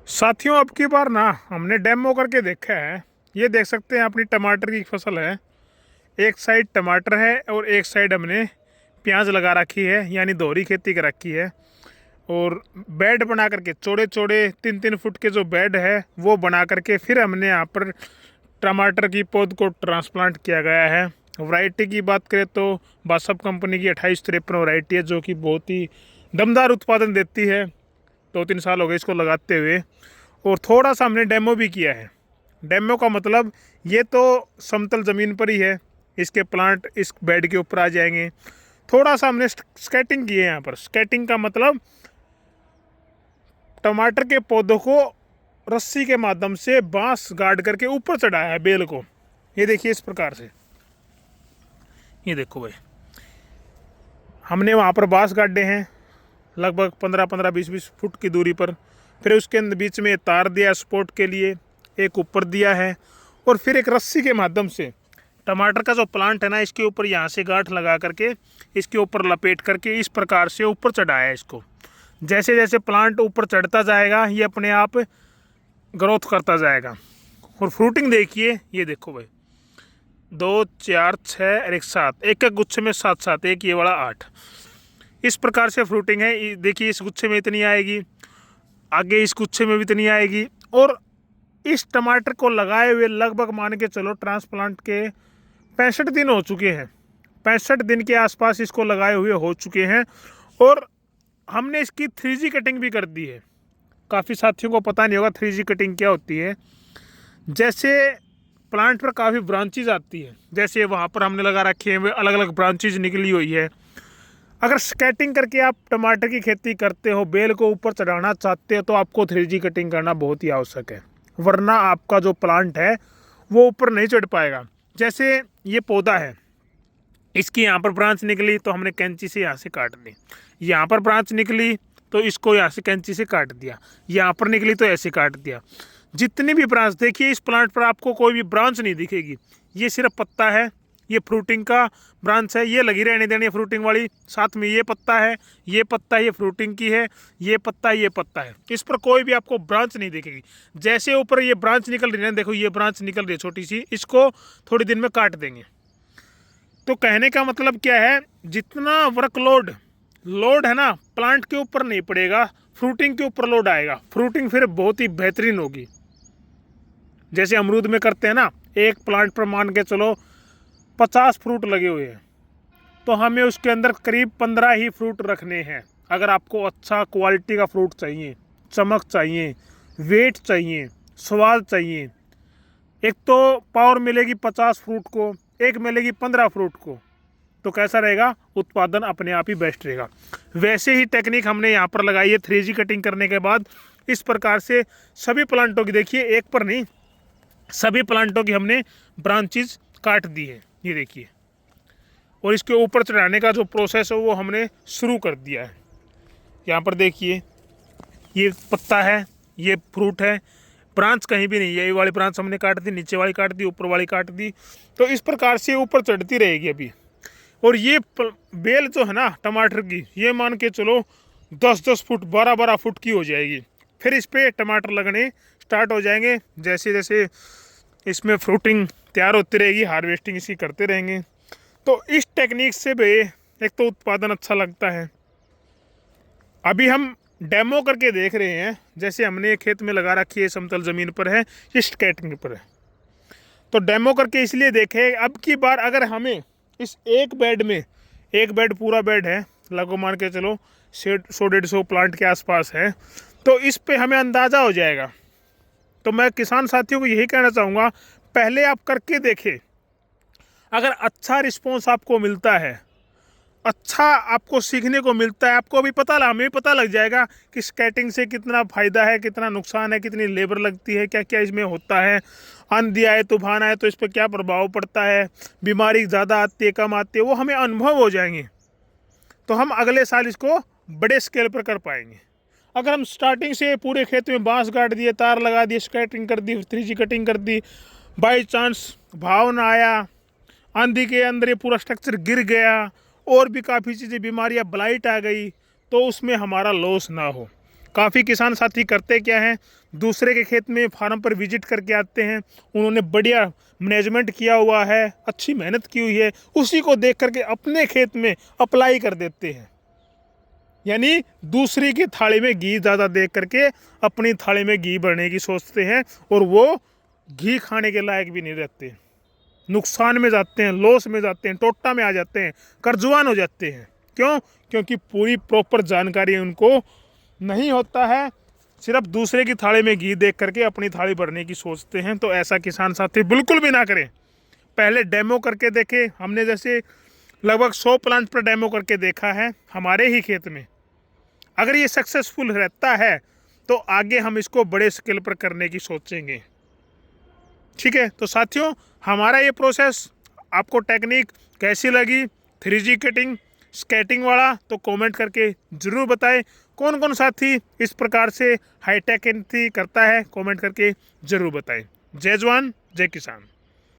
साथियों, अब की बार ना हमने डेमो करके देखा है। ये देख सकते हैं अपनी टमाटर की फसल है। एक साइड टमाटर है और एक साइड हमने प्याज लगा रखी है, यानी दोहरी खेती कर रखी है। और बेड बना करके चौड़े चौड़े 3-3 फुट के जो बेड है वो बना करके फिर हमने यहाँ पर टमाटर की पौध को ट्रांसप्लांट किया गया है। वैरायटी की बात करें तो बासप कंपनी की 2853 वैरायटी है, जो कि बहुत ही दमदार उत्पादन देती है। 2-3 साल हो गए इसको लगाते हुए। और थोड़ा सा हमने डेमो भी किया है। डेमो का मतलब ये तो समतल ज़मीन पर ही है, इसके प्लांट इस बेड के ऊपर आ जाएंगे। थोड़ा सा हमने स्केटिंग की है यहाँ पर। स्केटिंग का मतलब टमाटर के पौधों को रस्सी के माध्यम से बांस गाड़ करके ऊपर चढ़ाया है बेल को। ये देखिए इस प्रकार से, ये देखो भाई, हमने वहाँ पर बांस गाड़े हैं लगभग 15-15, 20-20 फुट की दूरी पर। फिर उसके अंदर बीच में तार दिया सपोर्ट के लिए, एक ऊपर दिया है, और फिर एक रस्सी के माध्यम से टमाटर का जो प्लांट है ना, इसके ऊपर यहाँ से गांठ लगा करके इसके ऊपर लपेट करके इस प्रकार से ऊपर चढ़ाया है इसको। जैसे जैसे प्लांट ऊपर चढ़ता जाएगा ये अपने आप ग्रोथ करता जाएगा। और फ्रूटिंग देखिए, ये देखो भाई, 2, 4, 6 और 1, 7, एक एक गुच्छे में 7-7, एक ये वाला 8। इस प्रकार से फ्रूटिंग है। देखिए इस गुच्छे में इतनी आएगी, आगे इस गुच्छे में भी इतनी आएगी। और इस टमाटर को लगाए हुए लगभग मान के चलो ट्रांसप्लांट के 65 दिन हो चुके हैं। 65 दिन के आसपास इसको लगाए हुए हो चुके हैं। और हमने इसकी 3G कटिंग भी कर दी है। काफ़ी साथियों को पता नहीं होगा 3G कटिंग क्या होती है। जैसे प्लांट पर काफ़ी ब्रांचेज आती है, जैसे वहाँ पर हमने लगा रखे हैं, वे अलग अलग ब्रांचेज निकली हुई है। अगर स्केटिंग करके आप टमाटर की खेती करते हो, बेल को ऊपर चढ़ाना चाहते हो, तो आपको 3G कटिंग करना बहुत ही आवश्यक है, वरना आपका जो प्लांट है वो ऊपर नहीं चढ़ पाएगा। जैसे ये पौधा है, इसकी यहाँ पर ब्रांच निकली तो हमने कैंची से यहाँ से काट दी। यहाँ पर ब्रांच निकली तो इसको यहाँ से कैंची से काट दिया। यहाँ पर निकली तो ऐसे काट दिया। जितनी भी ब्रांच देखिए, इस प्लांट पर आपको कोई भी ब्रांच नहीं दिखेगी। ये सिर्फ पत्ता है, ये फ्रूटिंग का ब्रांच है, ये लगी रहने देनी है फ्रूटिंग वाली। साथ में ये पत्ता है, ये पत्ता ये फ्रूटिंग की है, ये पत्ता ये पत्ता है। इस पर कोई भी आपको ब्रांच नहीं दिखेगी। जैसे ऊपर ये ब्रांच निकल रही है, देखो ये ब्रांच निकल रही है छोटी सी, इसको थोड़ी दिन में काट देंगे। तो कहने का मतलब क्या है, जितना वर्कलोड लोड है ना प्लांट के ऊपर नहीं पड़ेगा, फ्रूटिंग के ऊपर लोड आएगा। फ्रूटिंग फिर बहुत ही बेहतरीन होगी। जैसे अमरूद में करते हैं ना, एक प्लांट पर मान के चलो 50 फ्रूट लगे हुए हैं, तो हमें उसके अंदर करीब 15 ही फ्रूट रखने हैं। अगर आपको अच्छा क्वालिटी का फ्रूट चाहिए, चमक चाहिए, वेट चाहिए, स्वाद चाहिए, एक तो पावर मिलेगी 50 फ्रूट को, एक मिलेगी 15 फ्रूट को, तो कैसा रहेगा, उत्पादन अपने आप ही बेस्ट रहेगा। वैसे ही टेक्निक हमने यहाँ पर लगाई है 3G कटिंग करने के बाद। इस प्रकार से सभी प्लांटों की, देखिए एक पर नहीं, सभी प्लांटों की हमने ब्रांचेज काट दी है, ये देखिए। और इसके ऊपर चढ़ाने का जो प्रोसेस है वो हमने शुरू कर दिया है। यहाँ पर देखिए, ये पत्ता है, ये फ्रूट है, ब्रांच कहीं भी नहीं है। ये वाली ब्रांच हमने काट दी, नीचे वाली काट दी, ऊपर वाली काट दी। तो इस प्रकार से ऊपर चढ़ती रहेगी अभी। और ये बेल जो है ना टमाटर की, ये मान के चलो 10-10 फुट 12-12 फुट की हो जाएगी। फिर इस पर टमाटर लगने स्टार्ट हो जाएंगे। जैसे जैसे इसमें फ्रूटिंग तैयार होती रहेगी, हार्वेस्टिंग इसकी करते रहेंगे। तो इस टेक्निक से भी एक तो उत्पादन अच्छा लगता है। अभी हम डेमो करके देख रहे हैं, जैसे हमने खेत में लगा रखी है, समतल ज़मीन पर है, इस स्केटिंग पर है। तो डेमो करके इसलिए देखे, अब की बार अगर हमें इस एक बेड में, एक बेड पूरा बेड है लगभग मान के चलो 100-150 प्लांट के आसपास है, तो इस पे हमें अंदाज़ा हो जाएगा। तो मैं किसान साथियों को यही कहना चाहूँगा, पहले आप करके देखें। अगर अच्छा रिस्पॉन्स आपको मिलता है, अच्छा आपको सीखने को मिलता है, आपको भी पता हमें भी पता लग जाएगा कि स्केटिंग से कितना फ़ायदा है, कितना नुकसान है, कितनी लेबर लगती है, क्या क्या इसमें होता है, आंधी आए तूफान आए तो इस पर क्या प्रभाव पड़ता है, बीमारी ज़्यादा आती है कम आती है, वो हमें अनुभव हो जाएंगे। तो हम अगले साल इसको बड़े स्केल पर कर पाएंगे। अगर हम स्टार्टिंग से पूरे खेत में बांस गाड़ दिए, तार लगा दिए, स्केटिंग कर दी, 3G कटिंग कर दी, बाई चांस भाव ना आया, आंधी के अंदर ये पूरा स्ट्रक्चर गिर गया, और भी काफ़ी चीज़ें, बीमारियां, ब्लाइट आ गई, तो उसमें हमारा लॉस ना हो। काफ़ी किसान साथी करते क्या हैं, दूसरे के खेत में फार्म पर विजिट करके आते हैं, उन्होंने बढ़िया मैनेजमेंट किया हुआ है, अच्छी मेहनत की हुई है, उसी को देख करके अपने खेत में अप्लाई कर देते हैं। यानी दूसरी की थाली में घी ज़्यादा देख करके अपनी थाली में घी भरने की सोचते हैं, और वो घी खाने के लायक भी नहीं रहते, नुकसान में जाते हैं, लॉस में जाते हैं, टोटा में आ जाते हैं, कर्जवान हो जाते हैं। क्यों? क्योंकि पूरी प्रॉपर जानकारी उनको नहीं होता है, सिर्फ दूसरे की थाली में घी देख करके अपनी थाली भरने की सोचते हैं। तो ऐसा किसान साथी बिल्कुल भी ना करें। पहले डेमो करके देखें। हमने जैसे लगभग 100 प्लांट पर डेमो करके देखा है हमारे ही खेत में। अगर ये सक्सेसफुल रहता है तो आगे हम इसको बड़े स्केल पर करने की सोचेंगे। ठीक है, तो साथियों, हमारा ये प्रोसेस आपको टेक्निक कैसी लगी, 3G कटिंग स्केटिंग वाला, तो कमेंट करके ज़रूर बताएं। कौन कौन साथी इस प्रकार से हाईटेक खेती करता है, कमेंट करके ज़रूर बताएं। जय जवान जय किसान।